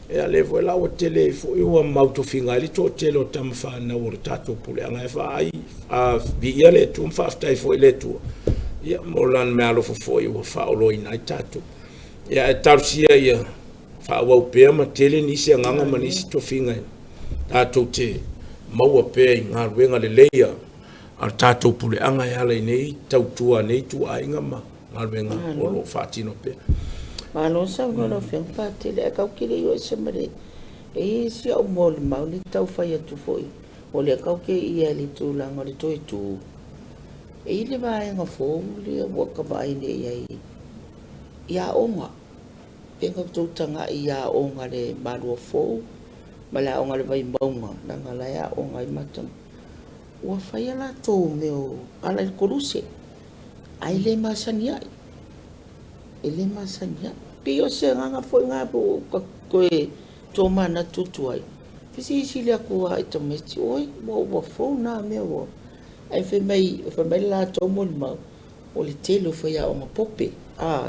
e ale vo la o tele fo o mauto finga le to tele o tam fa na o tatu pule nga fa ai a vi ia le tu fa sta fo le tu ia molan me alo fo o fa o lo ina tatu ia tarsia ia fa o pe ma tele ni se nganga mani si to finga tatu te mau pe nga wenga le leia al tatu pule anga ia le nei tau tua nei tu ai nga ma nga wenga o lo fatino pe Malo sa no fe parte le ka kile yo se mare e si o mol ma le tau fa ya tu foi o le kau ke ia le tūlanga le toi tū. E i le vaenga fōu le waka vai ne ia onga. Penga tūtanga ia onga le marua fōu, ma la onga le vai maunga, nanga la ia onga i matanga. Ua whaia la tō meo ala i koruse. Ai le masani ai. E le masani ai. Pio se nganga fōi ngā po koe tō mana tutu ai. Fisi isi le akua i tameti, oi, wa fōu nā mea wa. Ai whai mai la tō mōni mau. O le telo whaia onga pope.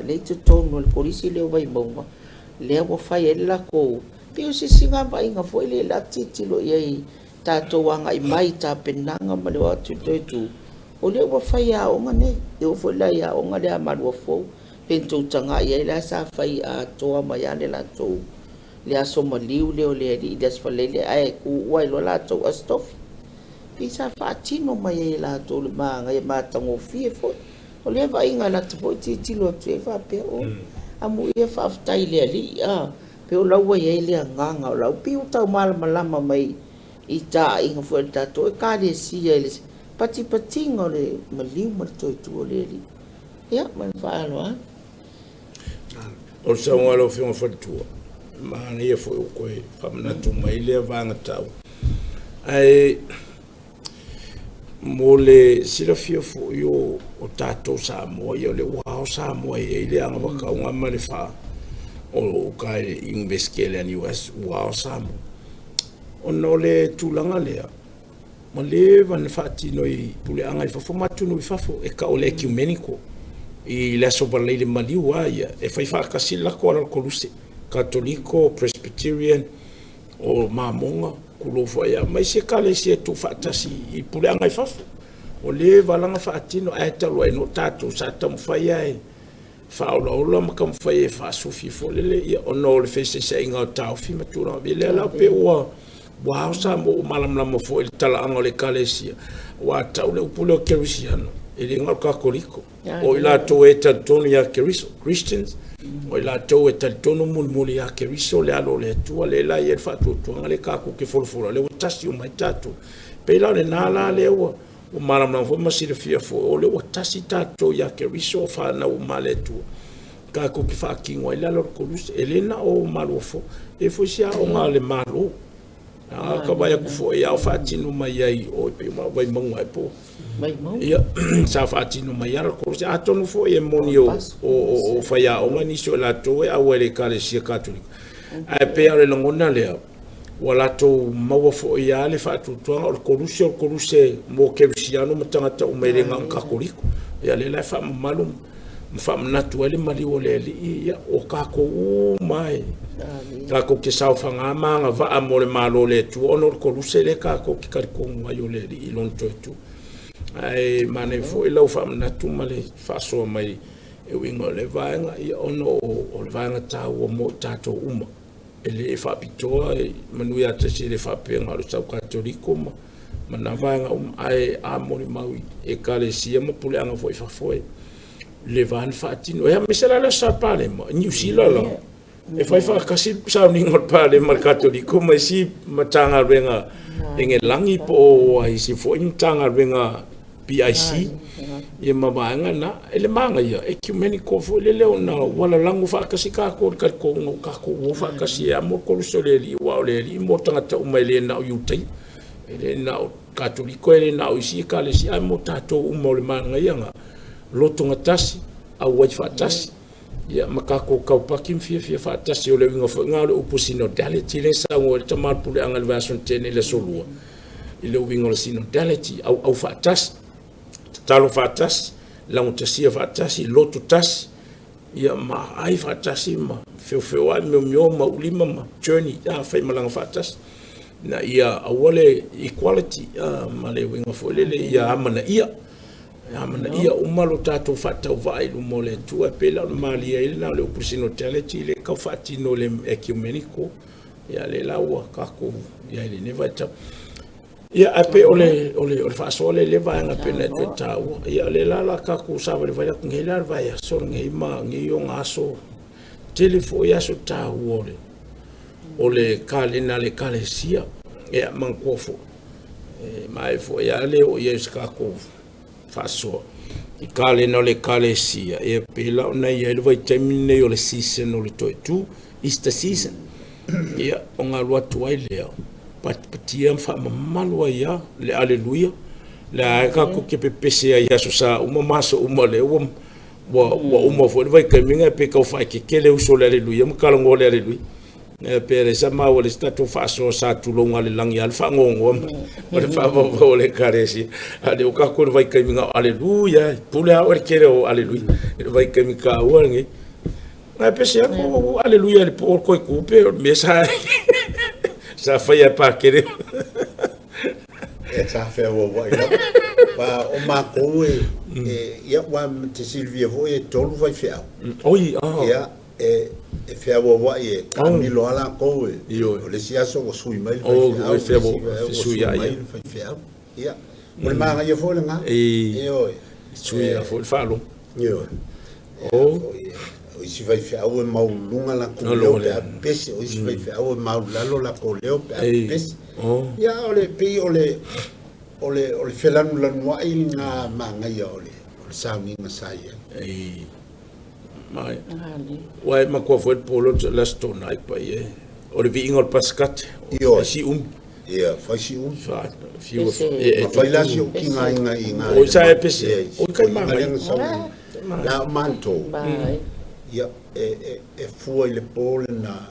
Le te tōnu le korisi leo vai maunga. Lea wa whaia le la kou. Pio se singa vai ngā fōi le la titilo iai. Tātou anga i mai tā penanga ma le watu toitu. O leo wa whaia onga ne. E o fōi la ia onga lea marua fōu. Pentou tanga iai la sa whai a toa mai ane la tōu. Le aso maliu leo le ali i asfalele ai ku uai lo la tōu astofi. Pisa whaatino mai e la tōu le maanga e mātango fie fōi. O lea wa inga la tōu titilo atu e whapea o. Amu ia whaafutai le ali. Pe o laua iai lea nganga o lau. Piu tau malama mai i tā inga fōi le tātou. E kāre sia e le pati ngā le maliu ma le toitu o le ali. Ia, man whaalo a. O sa ngalo whiunga whatua. Maana ia fo o koe whamanatu mai lea vanga tau. Ai, mo le silafia fo i o tātou Samoa, i o le wao Samoa i le anga wakaunga ma le wha o kai inveske le an US wao Samoa. O no le tūlanga lea, ma le van whaatino i pule anga i whafo matunu i whafo e ka o le ecumenico. I le sopa leile maliu aia, e whai whakasi lako ala koluse. Katoliko, Presbyterian, o Mamonga, kulofo ia. Mai se kale se tu whaatasi i pureanga i whafu. O le valanga whaatino, ai talo ai no tātou sa tamu whai ai. Whaola ola maka mwhai e whaasufi folele ia. O no le whese se inga o tau whima tūra. Vile lau pe ua wao sa mo o malamlama fo il tala anga o le kale sia. Wa tau le upule o kerisiano. Ele ngau kakoliko. O ila to e tonu ya keriso, Christians. O ila to e tonu mulmuli ya keriso le alo le tua le la ye fatu tuanga le kaku ke folofolo le watasi o mai tatu. Pe ila le nala le ua o maramna fo masire fia fo o le watasi tatu ya keriso fa na o male tua. Kaku ke fa kingo ila lo kolus elena o malofo e fo sia o ngale malo. Ka vai ku fo ia o fatino mai ai o pe ma vai manga po. Ia sa fatino mai ara ko se atonu fo e monio o faia o mani so la to e awele kale sia katoliko. Ai pe ale longona le wala to mawa fo ia le fatu to o koruse mo kerisiano matanga o merenga kakoliko. Ia le la fa malum mfam natuele mali o le ia o kako mai. Kako ke sa fanga manga va amore malo le tu ono koruse le kako ki kariko mai o le i lon to tu. Ai mane fo ilo fam natu male faso mai e wingo le vanga i ono o le vanga ta o mo tato uma ele fa pitoa manu ya te le fa pe ngalo sa katoliko ma na vanga ai amori mau e kale sia mo pule anga foi fa foi le van fatino e misela la sa pale mo New Zealand e fai fa kasi sa ningo pale mar katoliko ma si matanga venga enge langi po ai si foi tanga venga PIC e mabanga na ele manga ia ecumenico fo le na wala langu fa kasi ka ko wo fa kasi amo ko soleli wa le mo tanga ta umele na yutai ele na katoliko ele na isi ka le si amo tato umo le manga ia nga lotonga tasi au wa fa tasi ia makako kau pakim fia fa tasi o le winga fo ngalo opusino dality le sa ngol tamal pule angal version 10 le solua ile winga sino dality au fa tasi talo fatas la untasia fatas loto tas ia ma ai fatas ma feo mio ma ulima ma journey fai malanga fatas na ia awale equality ma le winga folele ia amana ia umalo tato fata vai lu mole tu pela mali ile na le opusino talenti le ka fatino le ecumenico ia le lawa kako ia ile nevata. Ia ape ole fasole le vai na pena te tau ia le la ka ku sa vai vai ngela vai so ngi ma ngi yo ngaso telefo ia so tau ole kale na le kale sia ia mankofo mai fo ia le o ia ska ko faso I kale no le kale sia e pela ona ia le vai temine o le season o le toi tu Easter season ia o ngā lua tuai leo patia mfa mamalu ia le aleluia le aeka ko ke pepese ia so sa uma maso uma le wa uma fo le vai kaminga pe ka fa ke kele uso le aleluia mkala ngo le aleluia pere sa ma o le stato faso sa tu longa le langi alfa ngongo o le fa o le karesi ale o ka ko vai kaminga aleluia pule a o kere o aleluia vai kaminga o ngi na pese ko aleluia le por ko kupe me sa sa fai pa kere sa fe o vai pa o ma ko ia wa te Silvia vo e tolu vai fe oi ia e fe o vai e Camilo ala ko o le sia so o sui mai o fe o sui ia ia mo ma ga fo le nga e oi sui a fo falo io o si vai fe au maulunga la ko leo pe pese o si vai fe au maulalo la ko leo pe pese ya ole pe ole felanu la noai na manga ya ole sauni na saia mai wai ma ko foi polo la stona pa ye ole vi ingol pascat si ia fai si fa fai la si kinga o sa pese o kai manga la manto ia e foi le pole na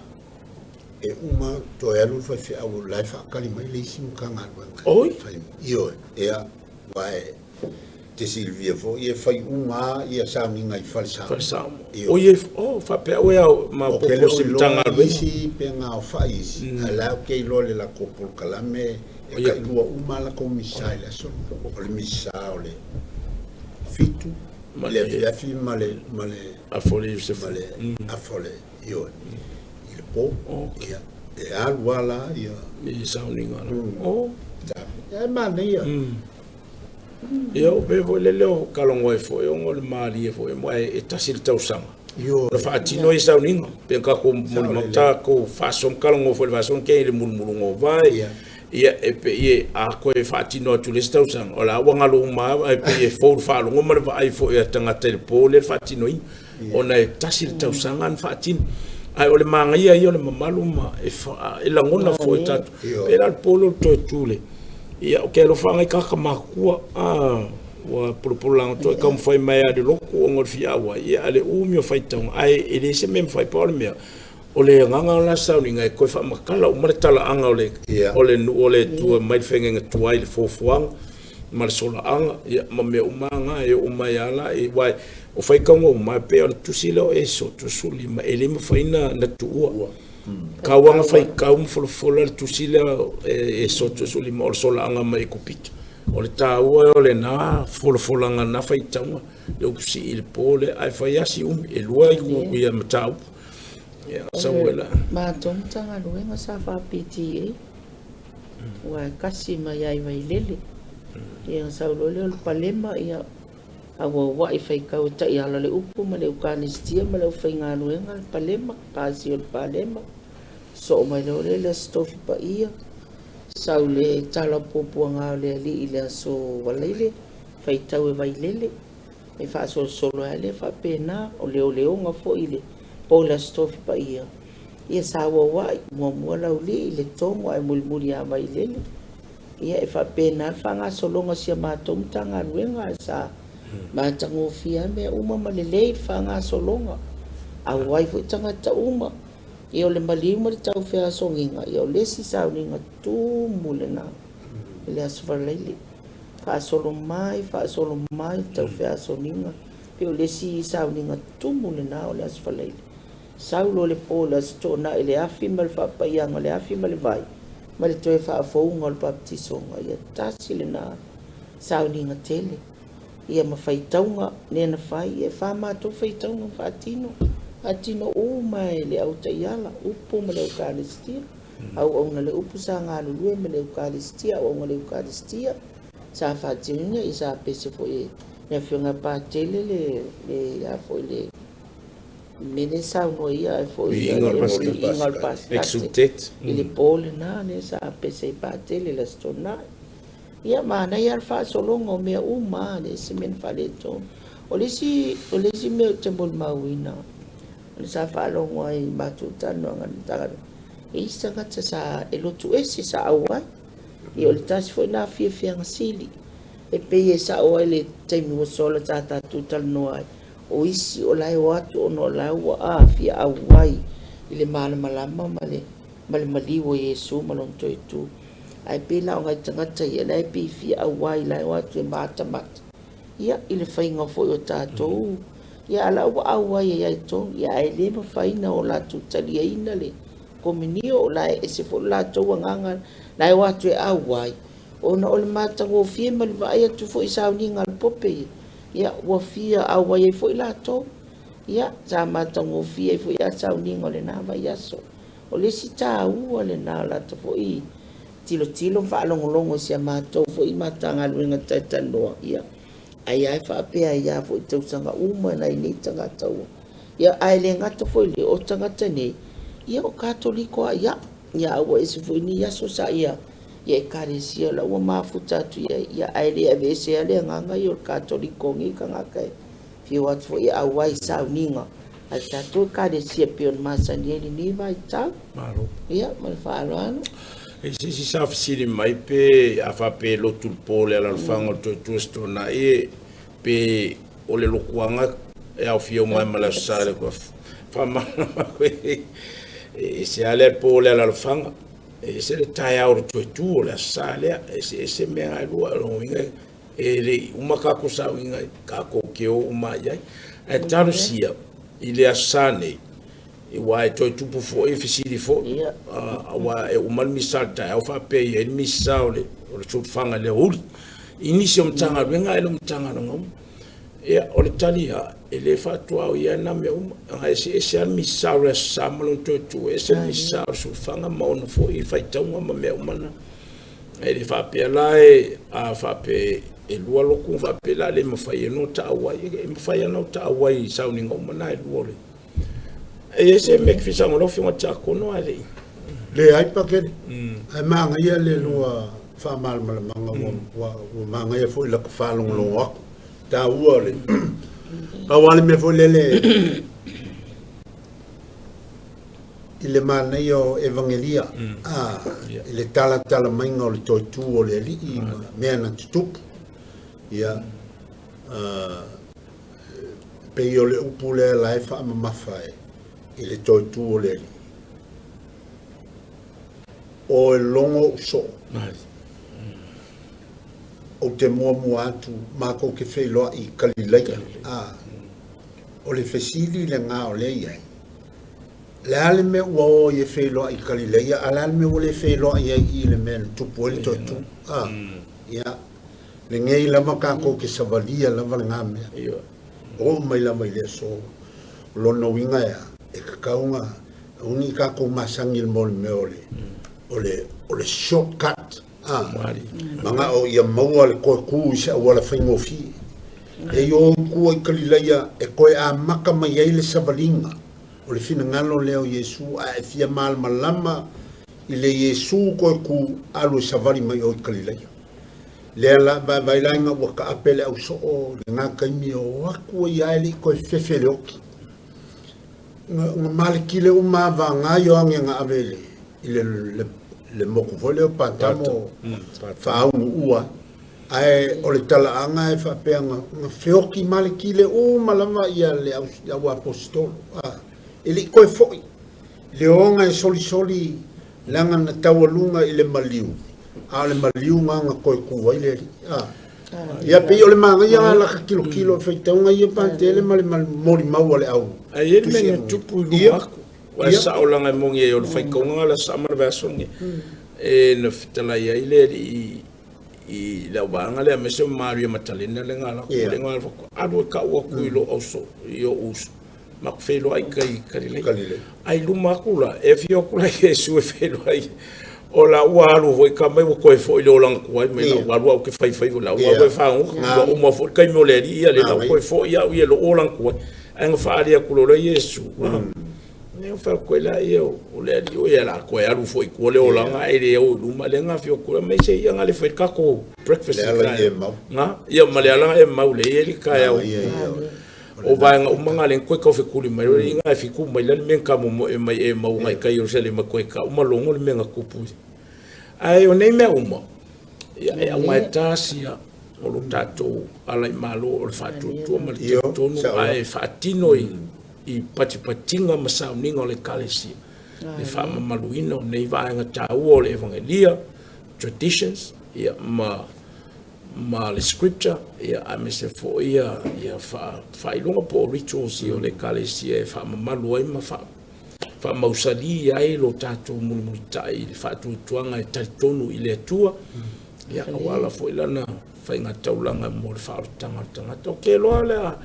e uma to e alu fai au life akali mai le sim kanga oi io ia vai te Silvia fo ia fai uma ia sa mi ngai falsa o ia fa pe o ia ma ko sim tanga si pe nga fai ala ke lo le la ko por kalame e ka lua uma la ko misai la so o le misai le fitu le fi male afole afole io il po ia e al wala ia mi sounding ya ma ia io bevo le leo kalongo e foi o le mali e foi mai e tasil tausanga io le fatino e sounding pe ka ko mo mata ko fason kalongo foi fason ke le mulmulungo vai ia e pe ia a ko e fatino tu le tausanga ola wanga lo ma e pe e fo fa lo ngoma vai fo e tanga telpo le fatino ona e tasil tausanga an fatin ai ole manga ia le mamalu ma e la ngona fo e tatu era al polo to tule ia o ke lo fanga ka makua wa pululang to kam fai mai de loko ngor fia wa ia ale umio fai tong ai ele se mem fai por me ole nganga la sounding ai ko fa makala o martala anga ole tu mai fenga tu ai fo fuang mar sola anga ia me umanga e umayala e wai o fai como ma pe tu silo e so tu suli ma ele me fai na tu kawanga fai kaum folo tu silo e so tu suli ma sola anga mai kupit ole taua ole na folo anga na fai tanga le si il pole ai fai asi e lua ku ia matau ya sawela ma tong tanga luenga sa fa PTA wa kasi mai ai vai lele ia sa lo le palema ia awa wa i fai kau ta ia le upu ma le ukanistia ma le fai ngā luenga palema kasi o palema so mai le stofi pa ia sau le tala popua ngā le ali i le aso waleile fai tau e vai lele e fa solo ale fa pena o leo nga fo ile po la stofi pa ia sa wa mua lau li le tongo ai mulmuri a vai lele ia e fa pena fa nga solonga sia matom tanga ruenga sa matango fia me uma malele fa nga solonga a wai fu tanga ta uma ia le malima le tau fea songinga ia le si sauninga tu mulena le asfalele fa solo mai tau fea soninga pe le si sauninga tu mulena le asfalele saulo le pola stona ele afi mal fa paianga le afi mal vai ma le toe fa founga le baptisonga ia tasile na sauninga tele ia mafaitaunga nena fai e fa mato faitaunga fatino atino o mai le au taiala upu ma le eukaristia au na le upu sa ngā lulue ma le eukaristia au le eukaristia sa fatinga i sa pese fo e ne fiunga pa tele le ya fo le mene sa no ia fo ingal pas exultet ile pole na ne sa pese pa tele la stona ia mana ia fa solongo me uma le simen faleto o le si me te bol mawina o le sa fa lo ngoi matuta no ngata e sanga sa e lo tu esi sa awa i o le tas foi na fia ngasili e pe e sa o le taimi o sola tata tutal no ai o isi o lai watu o no lai wa a fia awai i le mana malama male maliwo Yesu malon toi tu ai pe la ngai tangata ia lai pe fia awai lai watu e mata ia i le whainga foi o tātou ia ala wa awai ia to ia ai le ma whaina o la tutalia ina le kominio o lai e se fo la tau nganga lai watu e awai ona o le matango fia ma le vai atu fo i sauninga le pope ia wa fia awai e fo i la tau ia sa matango fia e fo i a sauninga o le nama iaso o le si tā ua le nā la ta fo i tilo whaalongolongo si a mātou fo i matanga luenga taitanoa ia ai whaapea ia fo i tausanga uma nei ni tangata ua ia ai le ngata fo i le o tangata nei ia o katoliko a ia aua esi fo i ni aso sa ia e kare sia la ua mafuta tu ia ai le avese a le nganga i o katoliko ngi ka ngaka e fio atu fo i awai sa uninga ai tatu kare sia pion masanieli ni vai tau Malo. ia mal whaaloano E si sa fisiri mai pe a fa pe lo tulpo le ala fanga to sto na e pe o le lokuanga e au fio mai mala sale ko fa ma e se ale po le ala fanga e se le tai au to le sale e se me ai lo inga e le uma ka ko sa inga ka ko ke o uma ya e tarusia ile asane e wai toi tupu fo e fisiri fo wa e umal misalta e fa pe e misaule o le fanga le hul inisi mtanga benga e mtanga no e o le talia e le fatua o ia na me nga e misaule samlo to tu e se misaule su fanga ma no fo e fa tanga ma me umana e le fa pe la e a fa pe e lua loku fa pe la le ma fa no ta wa e ma fa no ta wa i sauninga umana e lua le e se me fisa mo fi mo chako no ale le ai pa ke ai manga ia le lua fa mal mal manga wa manga ia foi la fa long lo ta ua le pa wale me foi le ile mana io evangelia ile tala mai ngol to tu o le li me na tup ia pe io le upule la fa ma fai ile toi tu o le o e longo so o te mua atu mako ke whailoa i Kalileia o le fesili le ngā o le iai le ale me ua o i whailoa i Kalileia ale ale me o le whailoa i le mea le tupu o le toi tu ia le ngei lava kako ke savalia lava le ngā mea o mai lava i le so lono winga ea e kakaunga uni kako masangi le mole me o le shortcut manga o ia maua le koe ku isa wala whaingofi e yo kua i Kalileia e koe a maka mai ai le savalinga o le fina ngalo leo Yesu a e fia malama i le Yesu koe ku alu savari mai o i Kalileia le ala vai lainga waka apele au so o le ngā kaimi o aku i aili koe fefe le oki nga malikile uma va nga yo nga avele ile le moku vole o pantamo fa ua ai o le tala anga e fa pe nga feoki malikile uma lava ia le au apostol ele ko foi le onga e soli langa na tawalunga ile maliu ale maliu nga ko ku vai le ia pe o le manga ia la kilo feita nga ia pantele mal mori mau le au ai ele me tupu luako wa sa olanga mongi e o fai konga la samar vasongi e no fitala ia ile i la wanga le me se Maria Matalena le ngala ko le ngala ko adu ka o kuilo oso yo us ma felo ai kai kalile ai luma kula e fio kula Yesu e felo ai o la walu voi ka mai ko fo ile olang ko ai me la walu ke fai la walu fa o mo fo kai mo le ia le ko fo ia o lo olang ko ang fa alia kulo Yesu ne fa ko la yo o le yo ya la ko ya lu foi ko le o la nga ele o lu ma le nga fio ko me se ya nga le foi ka ko breakfast nga ya ma le ala e ma le ele ka ya o ba nga o manga le ko ka fe ku le mai nga fi ku mai le men ka mo e mai e ma nga ka yo se le ma ko ka o ma lo ngo le men nga ku pu ai o nei me o mo ya nga tasia o lo tato ala malo o fa tu tu ma le tonu ai fatino I pati-patinga masauninga o le kalesi. Le wha maluina o nei vaenga tau o le evangelia, traditions, ia ma le scripture, ia a me se fo ia whailunga po rituals o le kalesi e wha mamalu ai ma wha mausali ai lo tātou mulitai, wha tuatuanga e taritonu I le atua, ia awala fo ilana whainga taulanga mo le whaarutanga tangata. O ke loa lea,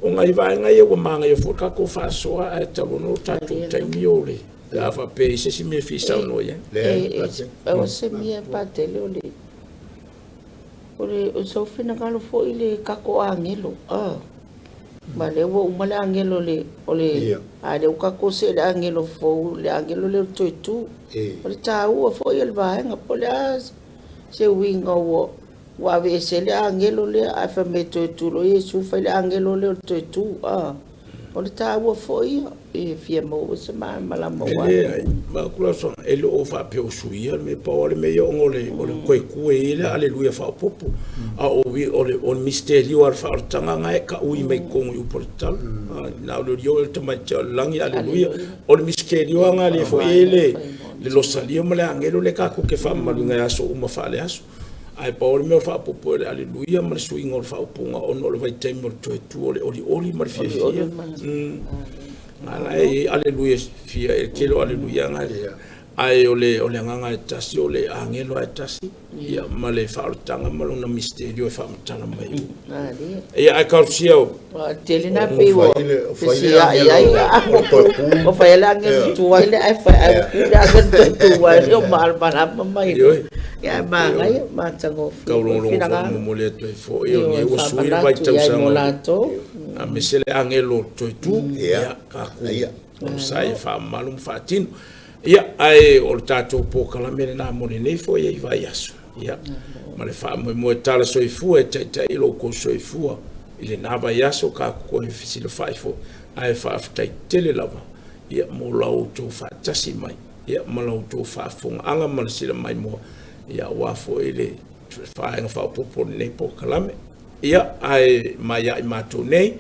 o ngai vai ngai o manga yo foka ko fa so a talono tatu taimi ole la fa pe se si me fisa no ye o se mi pa tele ole o so fina kalo fo ile kako angelo ma le wo mala angelo le ole a le kako se le angelo fo le angelo le tu ole ta o fo ile vai nga polas se winga wo wa ve se le angelo le a fa meto tu lo Yesu fa le angelo le tu o le ta wo foi e fie mo se ma mala mo wa ma kula so ele o fa pe o suia me pa o le me yo ngole o le koe ku ele aleluia fa popo a o vi o le on misterio ar fa tanga ngai ka ui me ko u portal na o yo el tama langi aleluia o le misterio nga le fo ele le lo salio mo le angelo le ka ku ke fa malunga ya so uma fa le aso ai paul me fa popo aleluia ma swing or fa punga on o vai time tu oli ma fia ala aleluia fia e kelo aleluia nga ai ole nganga tasi ole angelo tasi ia ma le fa tanga ma na misterio fa tanga mai ia ai ka sia telina pe wo o fa ela ngel tu wa ile ai fa tu wa yo mal mai ya ba ngai ma tango mo le to fo io ni o sui vai tau sanga a mesele angelo to tu ya ka ku sai fa malum fatin ya ai o tato po kala mele na mo nei fo ia vai aso ya ma le fa mo tala soifu e te ilo ko soifu ile na vai aso ka ko fisile fa fo ai fa tai tele lava ya mo lau to fa tasi mai ya mo lau to fa fo anga mal sila mai mo ia wafo ele fainga fa popo nei po kalame ia ai mai ai mato nei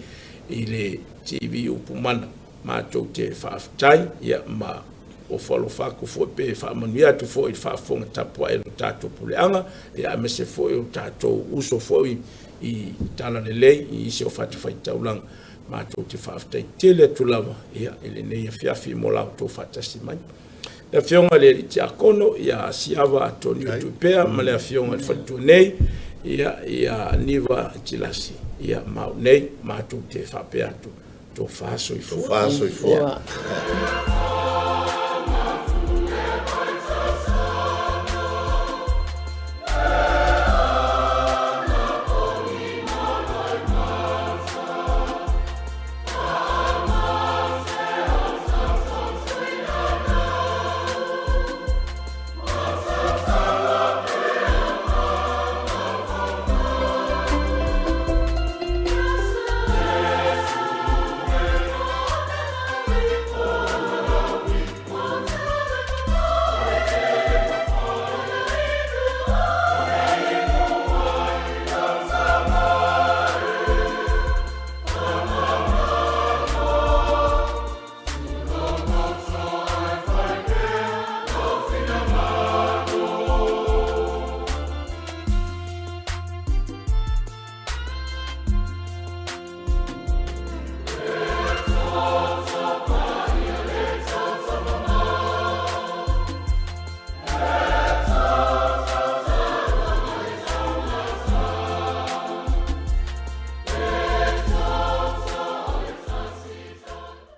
ile TV upumana mato te fa tai ia ma o falo fa ku fo pe fa manuia tu fo il fa fo tapo e tato puleanga ia me se fo o tato uso fo I tala le lei I se o fatu fa taulang mato te fa tai tele tu lava ia ile nei fiafi mo la to fatasi mai la fionga le tiakono ya siava Antonio Tupea ma le fionga fatu nei ia niva tilasi ia mau nei matu te fa peatu to faso I fo